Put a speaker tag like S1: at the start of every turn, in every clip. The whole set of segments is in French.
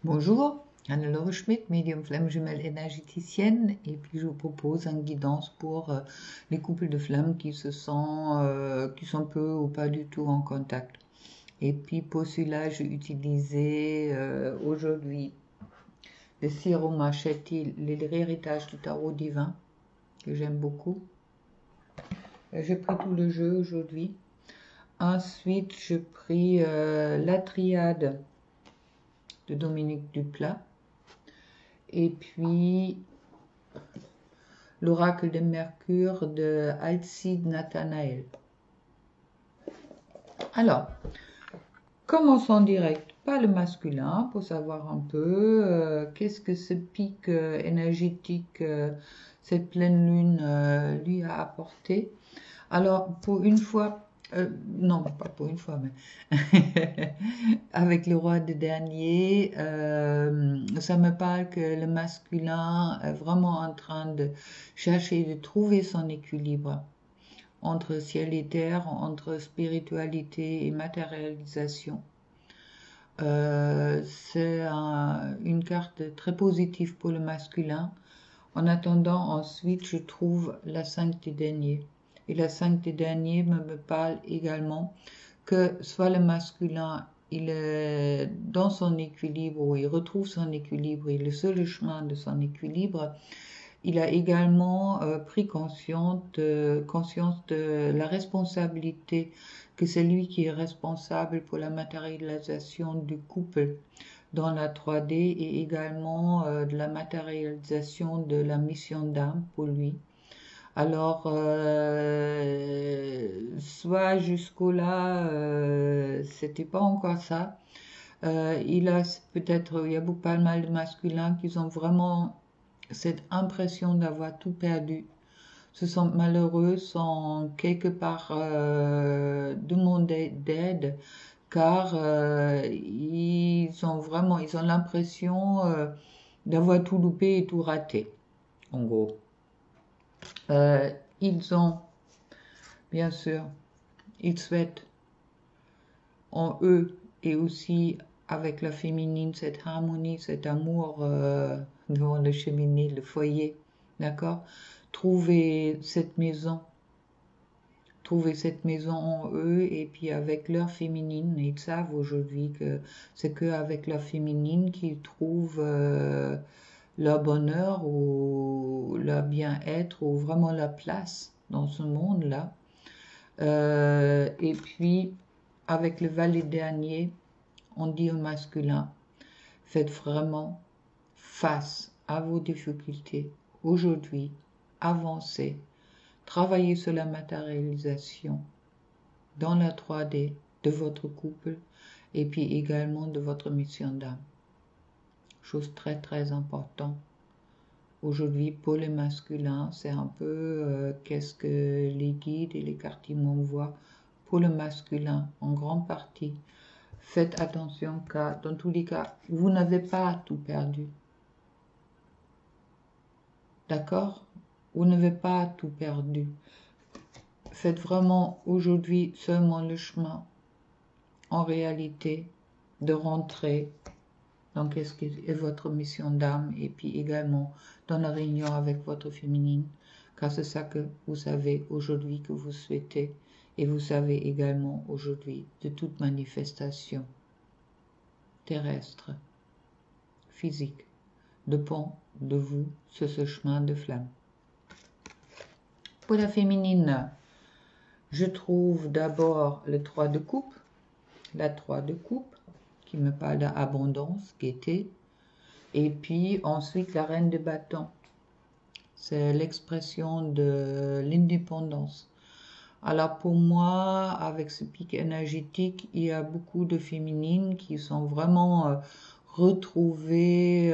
S1: Bonjour, Anne-Laure Schmidt, médium flamme jumelle énergéticienne, et puis je vous propose une guidance pour les couples de flammes qui sont peu ou pas du tout en contact. Et puis pour cela, j'ai utilisé aujourd'hui le Siro Machetti, l'héritage du tarot divin, que j'aime beaucoup. J'ai pris tout le jeu aujourd'hui. Ensuite, j'ai pris la triade de Dominique Duplat. Et puis l'oracle de Mercure de Alcide Nathanaël. Alors, commençons direct par le masculin pour savoir un peu qu'est-ce que ce pic énergétique, cette pleine lune lui a apporté. Alors, pour une fois, non, pas pour une fois, mais avec le roi de dernier, ça me parle que le masculin est vraiment en train de chercher, de trouver son équilibre entre ciel et terre, entre spiritualité et matérialisation. C'est une carte très positive pour le masculin. En attendant, ensuite, je trouve la 5 des deniers. Et la 5 des deniers me parle également que soit le masculin, il est dans son équilibre, ou il retrouve son équilibre, il est sur le chemin de son équilibre, il a également pris conscience de la responsabilité, que c'est lui qui est responsable pour la matérialisation du couple dans la 3D et également de la matérialisation de la mission d'âme pour lui. Alors, soit jusqu'au là, c'était pas encore ça. Il y a pas mal de masculins qui ont vraiment cette impression d'avoir tout perdu, se sentent malheureux, sont quelque part demander d'aide, car ils ont l'impression d'avoir tout loupé et tout raté, en gros. Ils ont, bien sûr, ils souhaitent en eux et aussi avec la féminine cette harmonie, cet amour devant le cheminée, le foyer, d'accord? Trouver cette maison en eux et puis avec leur féminine. Ils savent aujourd'hui que c'est qu'avec leur féminine qu'ils trouvent leur bonheur ou leur bien-être ou vraiment leur place dans ce monde-là. Et puis, avec le valet dernier, on dit au masculin, faites vraiment face à vos difficultés aujourd'hui, avancez, travaillez sur la matérialisation dans la 3D de votre couple et puis également de votre mission d'âme. Chose très très importante. Aujourd'hui, pour les masculins, c'est un peu qu'est-ce que les guides et les cartes m'envoient pour le masculin, en grande partie. Faites attention car, dans tous les cas, vous n'avez pas tout perdu. D'accord? Vous n'avez pas tout perdu. Faites vraiment aujourd'hui seulement le chemin, en réalité, de rentrer dans qu'est-ce qui est votre mission d'âme et puis également dans la réunion avec votre féminine, car c'est ça que vous savez aujourd'hui que vous souhaitez et vous savez également aujourd'hui de toute manifestation terrestre, physique, dépend de vous sur ce chemin de flamme. Pour la féminine, je trouve d'abord le 3 de coupe, la 3 de coupe, qui me parle d'abondance, gaieté, et puis ensuite la reine de bâton, c'est l'expression de l'indépendance. Alors pour moi, avec ce pic énergétique, il y a beaucoup de féminines qui sont vraiment retrouvées,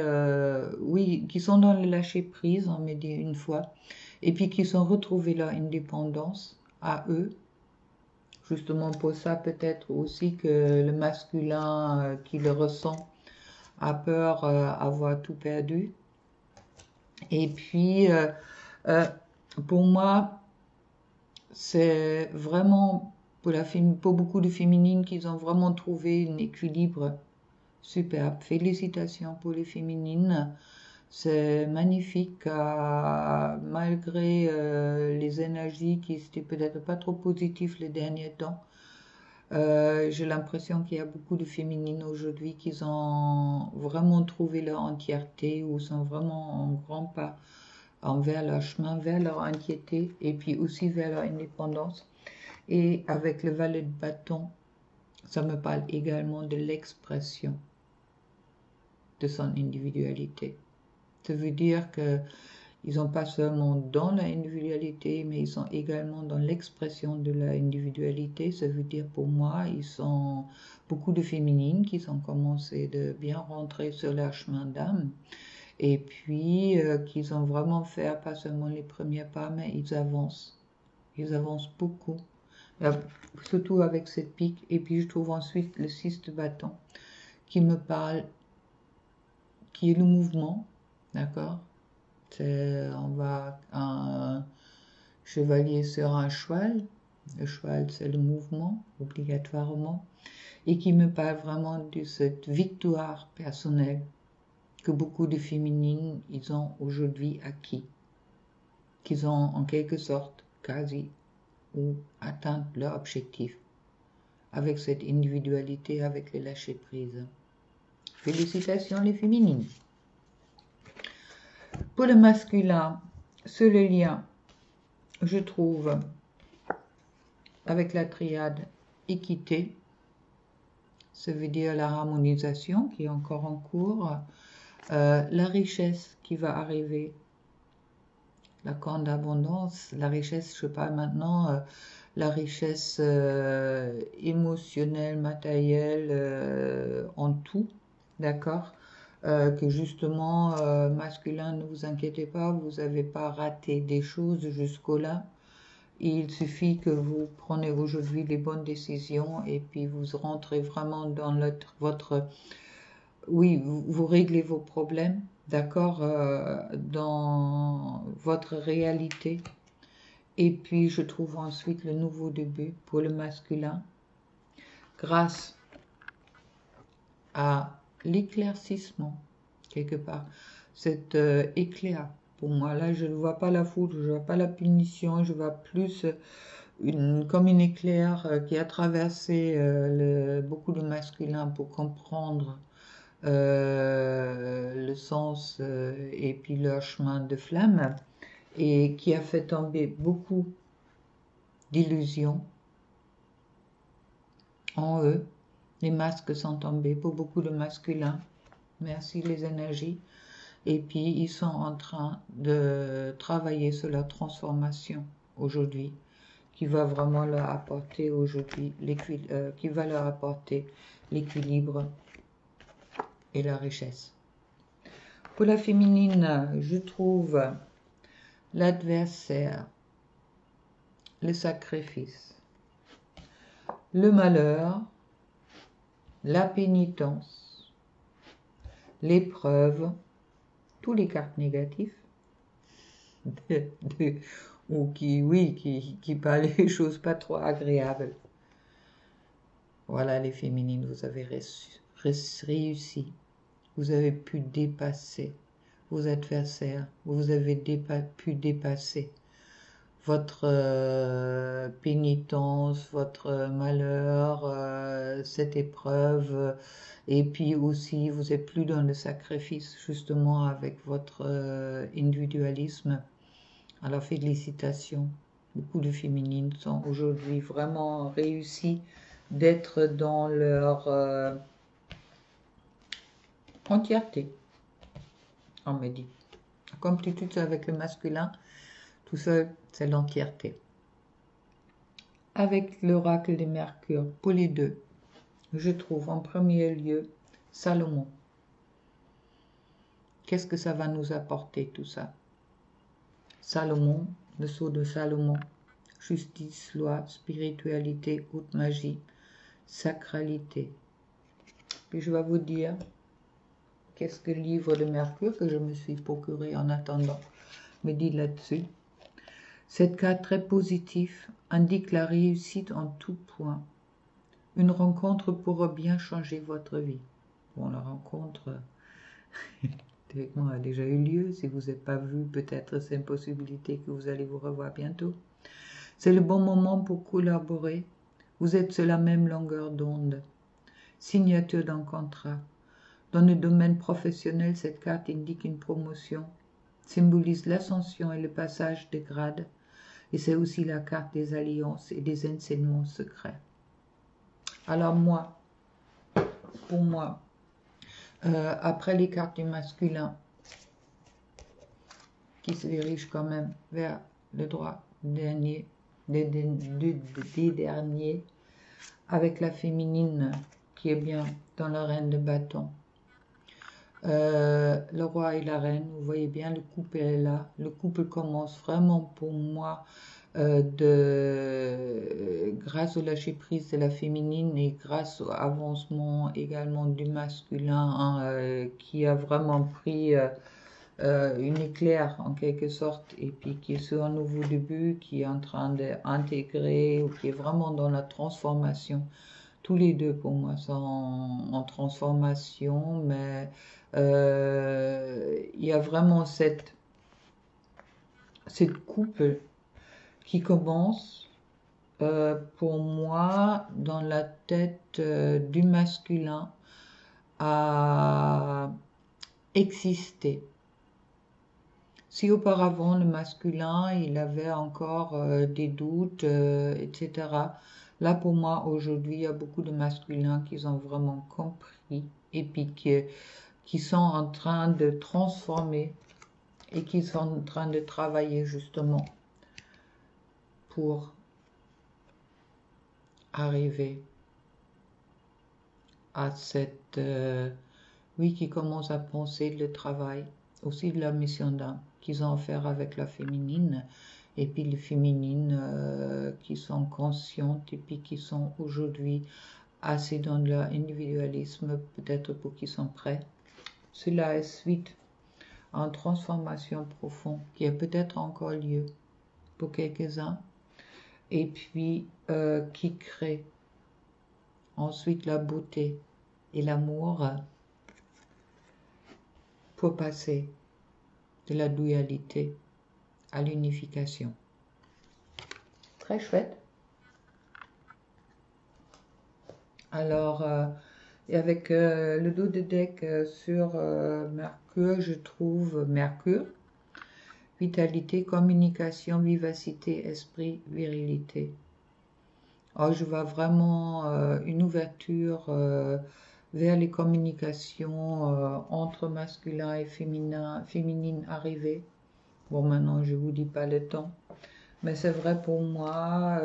S1: oui, qui sont dans le lâcher-prise, on m'a dit une fois, et puis qui sont retrouvées leur indépendance à eux. Justement pour ça, peut-être aussi que le masculin qui le ressent a peur d'avoir tout perdu. Et puis, pour moi, c'est vraiment pour beaucoup de féminines qui ont vraiment trouvé un équilibre superbe. Félicitations pour les féminines. C'est magnifique, malgré les énergies qui étaient peut-être pas trop positives les derniers temps. J'ai l'impression qu'il y a beaucoup de féminines aujourd'hui qui ont vraiment trouvé leur entièreté ou sont vraiment en grand pas envers leur chemin, vers leur entièreté et puis aussi vers leur indépendance. Et avec le valet de bâton, ça me parle également de l'expression de son individualité. Ça veut dire que ils sont pas seulement dans la individualité, mais ils sont également dans l'expression de la individualité. Ça veut dire pour moi, ils sont beaucoup de féminines qui ont commencé de bien rentrer sur leur chemin d'âme. Et puis, qu'ils ont vraiment fait pas seulement les premiers pas, mais ils avancent. Ils avancent beaucoup. Surtout avec cette pique. Et puis, je trouve ensuite le 6 de bâton qui me parle, qui est le mouvement. D'accord? On va un chevalier sur un cheval. Le cheval, c'est le mouvement, obligatoirement. Et qui me parle vraiment de cette victoire personnelle que beaucoup de féminines, ils ont aujourd'hui acquis. Qu'ils ont en quelque sorte quasi ou atteint leur objectif. Avec cette individualité, avec le lâcher-prise. Félicitations les féminines. Pour le masculin, c'est le lien, je trouve, avec la triade équité, ça veut dire la harmonisation qui est encore en cours, la richesse qui va arriver, la corne d'abondance, la richesse, je parle maintenant, la richesse émotionnelle, matérielle, en tout, d'accord? Que justement, masculin, ne vous inquiétez pas, vous n'avez pas raté des choses jusqu'au-là. Il suffit que vous preniez aujourd'hui les bonnes décisions et puis vous rentrez vraiment dans votre... Oui, vous réglez vos problèmes, d'accord, dans votre réalité. Et puis, je trouve ensuite le nouveau début pour le masculin, grâce à l'éclaircissement, quelque part, cet éclair. Pour moi, là, je ne vois pas la foudre, je ne vois pas la punition, je vois plus comme une éclair qui a traversé beaucoup de masculins pour comprendre le sens et puis leur chemin de flamme, et qui a fait tomber beaucoup d'illusions en eux. Les masques sont tombés pour beaucoup de masculins. Merci les énergies. Et puis, ils sont en train de travailler sur leur transformation aujourd'hui, qui va vraiment leur apporter aujourd'hui qui va leur apporter l'équilibre et la richesse. Pour la féminine, je trouve l'adversaire, le sacrifice, le malheur, la pénitence, l'épreuve, tous les cartes négatives, ou qui parlent des choses pas trop agréables. Voilà les féminines, vous avez réussi, vous avez pu dépasser vos adversaires, vous avez pu dépasser votre pénitence, votre malheur, cette épreuve, et puis aussi vous n'êtes plus dans le sacrifice justement avec votre individualisme. Alors félicitations, beaucoup de féminines sont aujourd'hui vraiment réussies d'être dans leur entièreté, on me dit. Comme tout avec le masculin, tout seul, c'est l'entièreté. Avec l'oracle de Mercure, pour les deux, je trouve en premier lieu Salomon. Qu'est-ce que ça va nous apporter tout ça? Salomon, le sceau de Salomon, justice, loi, spiritualité, haute magie, sacralité. Puis je vais vous dire qu'est-ce que le livre de Mercure que je me suis procuré en attendant me dit là-dessus. Cette carte très positive indique la réussite en tout point. Une rencontre pourra bien changer votre vie. Bon, la rencontre techniquement a déjà eu lieu. Si vous n'êtes pas vu, peut-être c'est une possibilité que vous allez vous revoir bientôt. C'est le bon moment pour collaborer. Vous êtes sur la même longueur d'onde. Signature d'un contrat. Dans le domaine professionnel, cette carte indique une promotion, symbolise l'ascension et le passage de grade. Et c'est aussi la carte des alliances et des enseignements secrets. Alors moi, pour moi, après les cartes du masculin, qui se dirigent quand même vers le droit dernier, des derniers, avec la féminine qui est bien dans la reine de bâton. Le roi et la reine, vous voyez bien, le couple est là. Le couple commence vraiment pour moi grâce au lâcher prise de la féminine et grâce au avancement également du masculin qui a vraiment pris une éclair en quelque sorte et puis qui est sur un nouveau début, qui est en train d'intégrer ou qui est vraiment dans la transformation. Tous les deux pour moi sont en transformation, mais il y a vraiment cette couple qui commence pour moi dans la tête du masculin à exister. Si auparavant le masculin il avait encore des doutes, etc. Là pour moi aujourd'hui il y a beaucoup de masculins qui ont vraiment compris et puis qui sont en train de transformer et qui sont en train de travailler justement pour arriver à cette oui, qui commence à penser le travail, aussi de la mission d'âme qu'ils ont à faire avec la féminine, et puis les féminines qui sont conscientes et puis qui sont aujourd'hui assez dans l'individualisme, peut-être pour qu'ils sont prêts. Cela est suite à une transformation profonde qui a peut-être encore lieu pour quelques-uns, et puis qui crée ensuite la beauté et l'amour pour passer de la dualité à l'unification. Très chouette. Alors, et avec le dos de deck sur Mercure, je trouve Mercure, vitalité, communication, vivacité, esprit, virilité. Oh, je vois vraiment une ouverture vers les communications entre masculin et féminine arriver. Bon, maintenant, je ne vous dis pas le temps. Mais c'est vrai pour moi,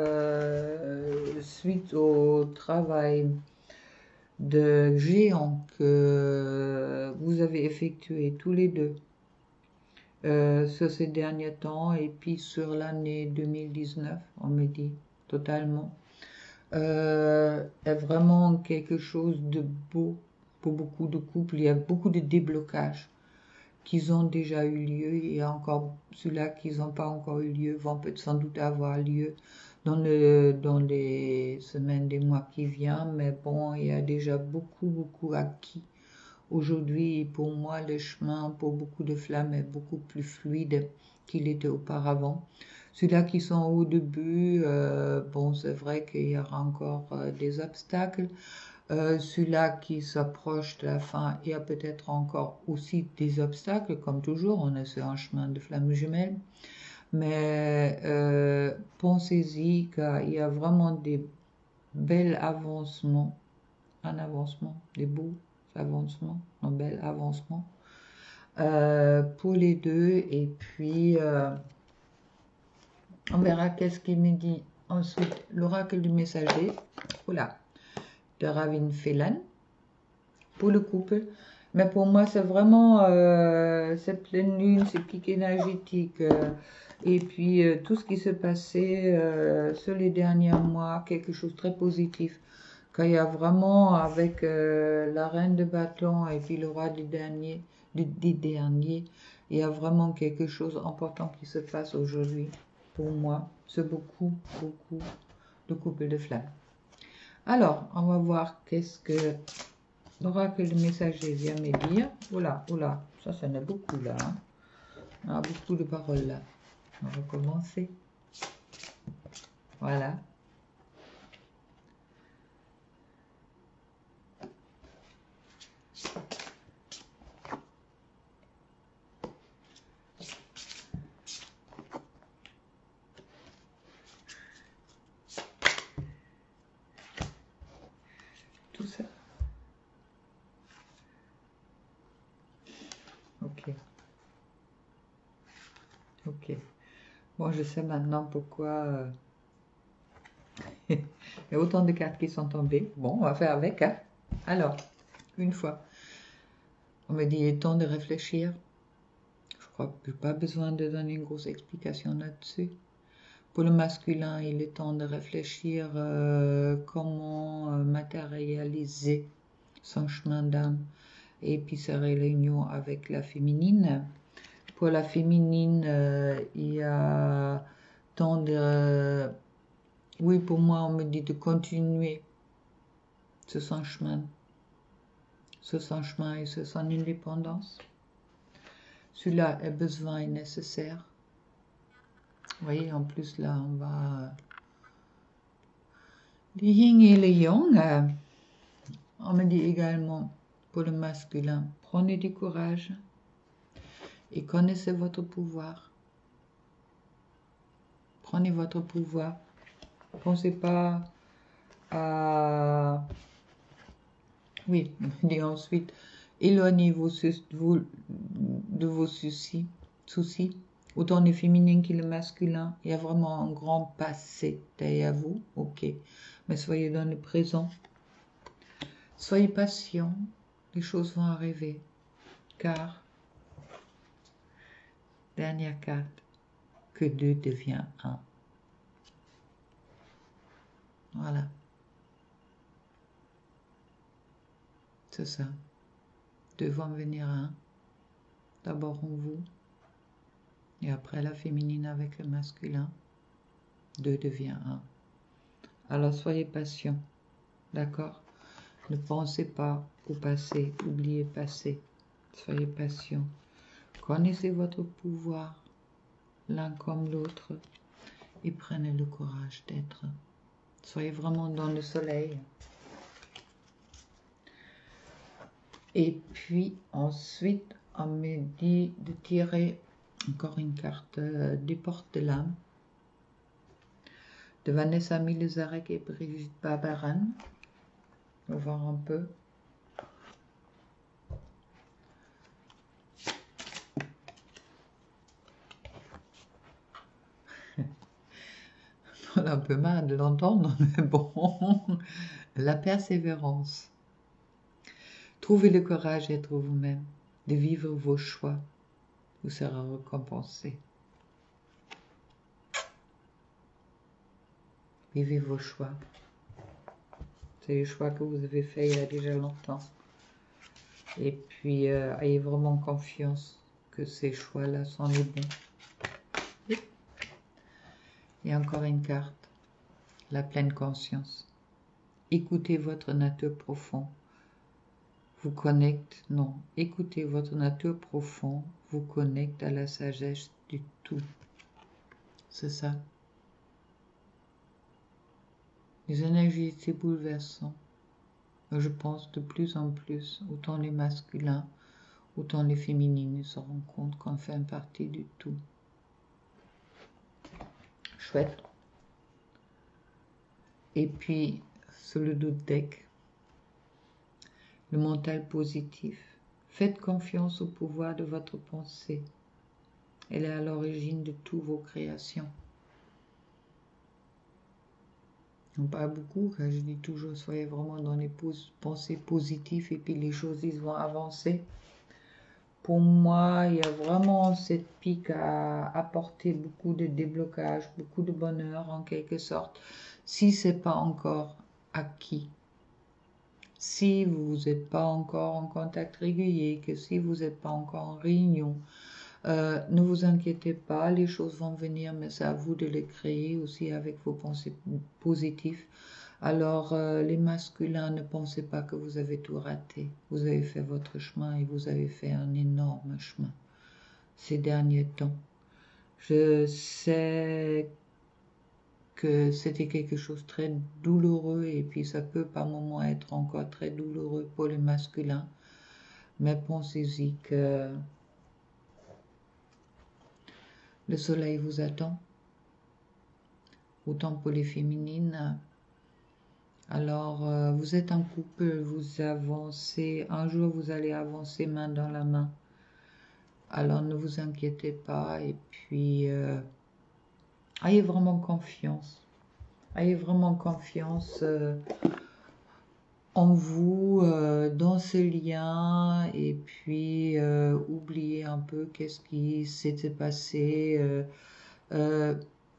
S1: suite au travail de géant que vous avez effectué tous les deux sur ces derniers temps et puis sur l'année 2019, on me dit totalement, est vraiment quelque chose de beau pour beaucoup de couples. Il y a beaucoup de déblocages qui ont déjà eu lieu et encore ceux-là qui n'ont pas encore eu lieu vont peut-être sans doute avoir lieu dans les semaines, des mois qui viennent, mais bon, il y a déjà beaucoup acquis. Aujourd'hui, pour moi, le chemin pour beaucoup de flammes est beaucoup plus fluide qu'il était auparavant. Ceux-là qui sont au début, bon, c'est vrai qu'il y aura encore des obstacles. Celui-là qui s'approche de la fin, il y a peut-être encore aussi des obstacles, comme toujours, on est sur un chemin de flammes jumelles. Mais pensez-y qu'il y a vraiment des bels avancements, des beaux avancements, un bel avancement pour les deux. Et puis, on verra qu'est-ce qu'il me dit ensuite. L'oracle du messager, voilà, de Ravin Phelan, pour le couple. Mais pour moi, c'est vraiment cette pleine lune, ces pics énergétiques, et puis tout ce qui s'est passé sur les derniers mois, quelque chose de très positif. Quand il y a vraiment avec la reine de bâton et puis le roi des derniers, il y a vraiment quelque chose d'important qui se passe aujourd'hui. Pour moi, c'est beaucoup de couple de flammes. Alors, on va voir qu'est-ce que L'oracle, le messager vient me dire, oula, oula, ça en a beaucoup là, hein. On a beaucoup de paroles là. On va recommencer. Voilà. Tout ça. Ok. Ok. Bon, je sais maintenant pourquoi il y a autant de cartes qui sont tombées. Bon, on va faire avec, hein. Alors, une fois. On me dit, il est temps de réfléchir. Je crois que je n'ai pas besoin de donner une grosse explication là-dessus. Pour le masculin, il est temps de réfléchir comment matérialiser son chemin d'âme et puis sa réunion avec la féminine. Pour la féminine, il y a temps de... oui, pour moi, on me dit de continuer sur son chemin et sur son indépendance. Celui-là est besoin et nécessaire. Vous voyez, en plus, là, on va... Le yin et le yang, on me dit également, pour le masculin, prenez du courage et connaissez votre pouvoir. Prenez votre pouvoir. Pensez pas à... Oui, et ensuite, éloignez-vous de vos soucis. Autant les féminines que le masculin. Il y a vraiment un grand passé derrière vous. Ok. Mais soyez dans le présent. Soyez patient. Les choses vont arriver. Car, dernière carte, que 2 devient 1. Voilà. C'est ça. 2 vont venir 1. D'abord en vous. Et après la féminine avec le masculin. 2 devient 1. Alors soyez patient. D'accord? Ne pensez pas au passé. Oubliez le passé. Soyez patient. Connaissez votre pouvoir, l'un comme l'autre. Et prenez le courage d'être. Soyez vraiment dans le soleil. Et puis ensuite, on me dit de tirer encore une carte des portes de l'âme de Vanessa Milezarek et Brigitte Barbaran. On va voir un peu. On a un peu marre de l'entendre, mais bon. La persévérance. Trouvez le courage d'être vous-même, de vivre vos choix. Vous serez récompensé. Vivez vos choix. C'est les choix que vous avez faits il y a déjà longtemps. Et puis, ayez vraiment confiance que ces choix-là sont les bons. Et encore une carte, la pleine conscience. Écoutez votre nature profonde. Vous connecte, non, écoutez votre nature profonde, vous connecte à la sagesse du tout. C'est ça. Les énergies étaient bouleversantes. Je pense de plus en plus, autant les masculins, autant les féminines se rendent compte qu'on fait partie du tout. Chouette. Et puis, sur le dos deck, le mental positif. Faites confiance au pouvoir de votre pensée. Elle est à l'origine de toutes vos créations. On parle beaucoup, car je dis toujours, soyez vraiment dans les pensées positives et puis les choses ils vont avancer. Pour moi, il y a vraiment cette pique à apporter beaucoup de déblocage, beaucoup de bonheur en quelque sorte, si ce n'est pas encore acquis. Si vous n'êtes pas encore en contact régulier, que si vous n'êtes pas encore en réunion, ne vous inquiétez pas, les choses vont venir, mais c'est à vous de les créer aussi avec vos pensées positives, Alors, les masculins, ne pensez pas que vous avez tout raté. Vous avez fait votre chemin et vous avez fait un énorme chemin ces derniers temps. Je sais que c'était quelque chose de très douloureux et puis ça peut par moments être encore très douloureux pour les masculins. Mais pensez-y que le soleil vous attend. Autant pour les féminines. Alors, vous êtes un couple, vous avancez, un jour vous allez avancer main dans la main. Alors, ne vous inquiétez pas et puis, ayez vraiment confiance. Ayez vraiment confiance en vous, dans ces liens et puis, oubliez un peu qu'est-ce qui s'était passé.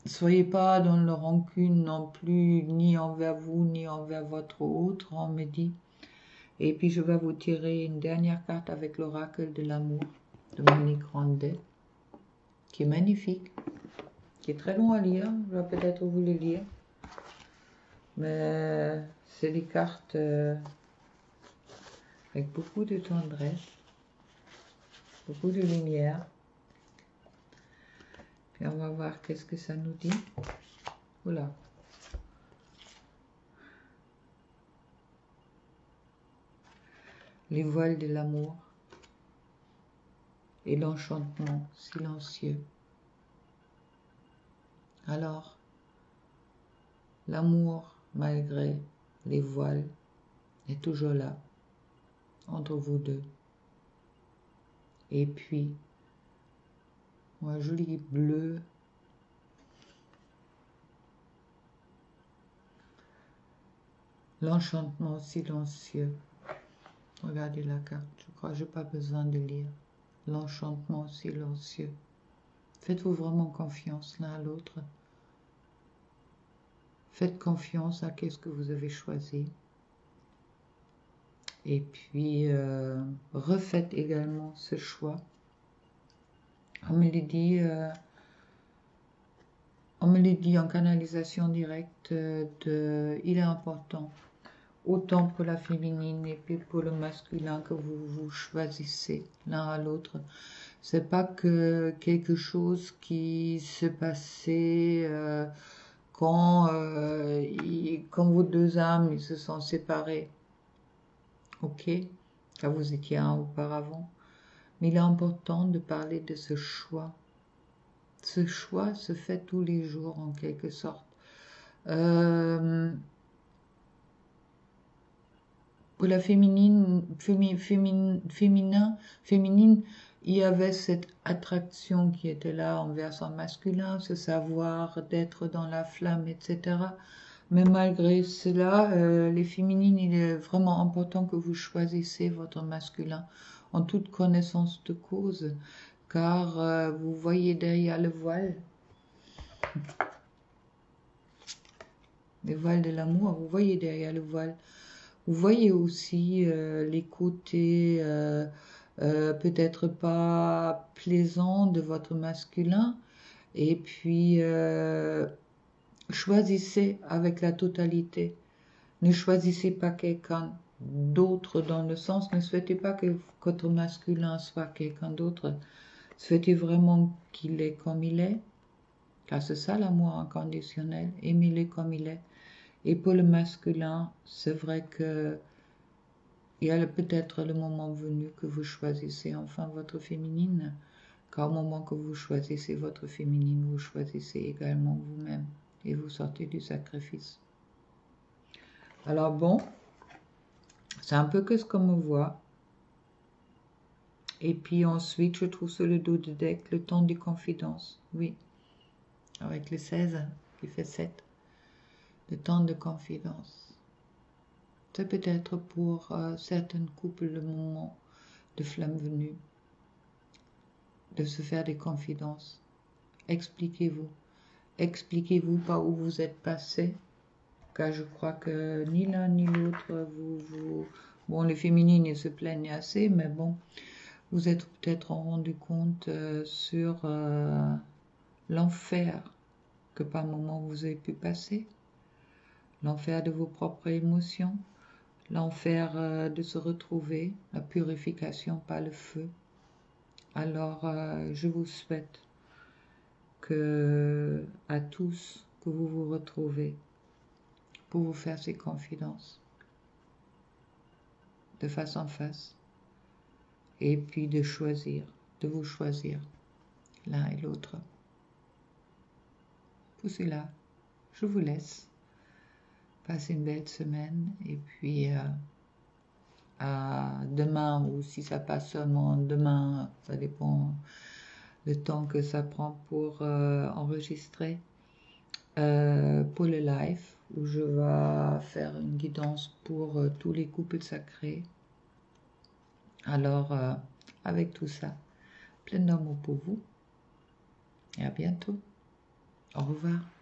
S1: Soyez pas dans le rancune non plus, ni envers vous, ni envers votre autre, on me dit. Et puis je vais vous tirer une dernière carte avec l'oracle de l'amour de Monique Randet, qui est magnifique, qui est très long à lire, je vais peut-être vous le lire. Mais c'est des cartes avec beaucoup de tendresse, beaucoup de lumière. Puis on va voir qu'est-ce que ça nous dit. Voilà. Les voiles de l'amour et l'enchantement silencieux. Alors, l'amour, malgré les voiles, est toujours là, entre vous deux. Et puis, un joli bleu. L'enchantement silencieux. Regardez la carte, je crois que je n'ai pas besoin de lire. L'enchantement silencieux. Faites-vous vraiment confiance l'un à l'autre. Faites confiance à ce que vous avez choisi. Et puis, refaites également ce choix. On me l'a dit, en canalisation directe, il est important, autant pour la féminine et puis pour le masculin, que vous vous choisissez l'un à l'autre. C'est pas que quelque chose qui se passait quand vos deux âmes ils se sont séparés. Ok, car vous étiez un auparavant. Mais il est important de parler de ce choix. Ce choix se fait tous les jours en quelque sorte. Pour la féminine, il y avait cette attraction qui était là envers son masculin, ce savoir d'être dans la flamme, etc. Mais malgré cela, les féminines, il est vraiment important que vous choisissez votre masculin en toute connaissance de cause, car vous voyez derrière le voile de l'amour, vous voyez derrière le voile. Vous voyez aussi les côtés peut-être pas plaisants de votre masculin. Et puis, choisissez avec la totalité. Ne choisissez pas quelqu'un d'autre dans le sens, ne souhaitez pas que votre masculin soit quelqu'un d'autre. Souhaitez vraiment qu'il est comme il est, car c'est ça l'amour inconditionnel, aimez-le comme il est. Et pour le masculin, c'est vrai que il y a peut-être le moment venu que vous choisissez enfin votre féminine, car au moment que vous choisissez votre féminine, vous choisissez également vous-même et vous sortez du sacrifice. Alors bon, c'est un peu que ce qu'on me voit. Et puis ensuite, je trouve sur le dos du deck le temps des confidences. Oui, avec le 16 qui fait 7. Le temps de confidence. C'est peut-être pour certains couples le moment de flamme venue, de se faire des confidences. Expliquez-vous. Expliquez-vous par où vous êtes passé, car je crois que ni l'un ni l'autre, bon, les féminines, ils se plaignent assez, mais bon, vous êtes peut-être rendu compte sur l'enfer que par moment vous avez pu passer. l'enfer de vos propres émotions, l'enfer de se retrouver, la purification par le feu. Alors, je vous souhaite à tous que vous vous retrouvez pour vous faire ces confidences de face en face et puis de vous choisir l'un et l'autre. Pour cela, je vous laisse. Passez une belle semaine et puis à demain, ou si ça passe seulement demain, ça dépend le temps que ça prend pour enregistrer, pour le live où je vais faire une guidance pour tous les couples sacrés. Alors, avec tout ça, plein d'amour pour vous et à bientôt. Au revoir.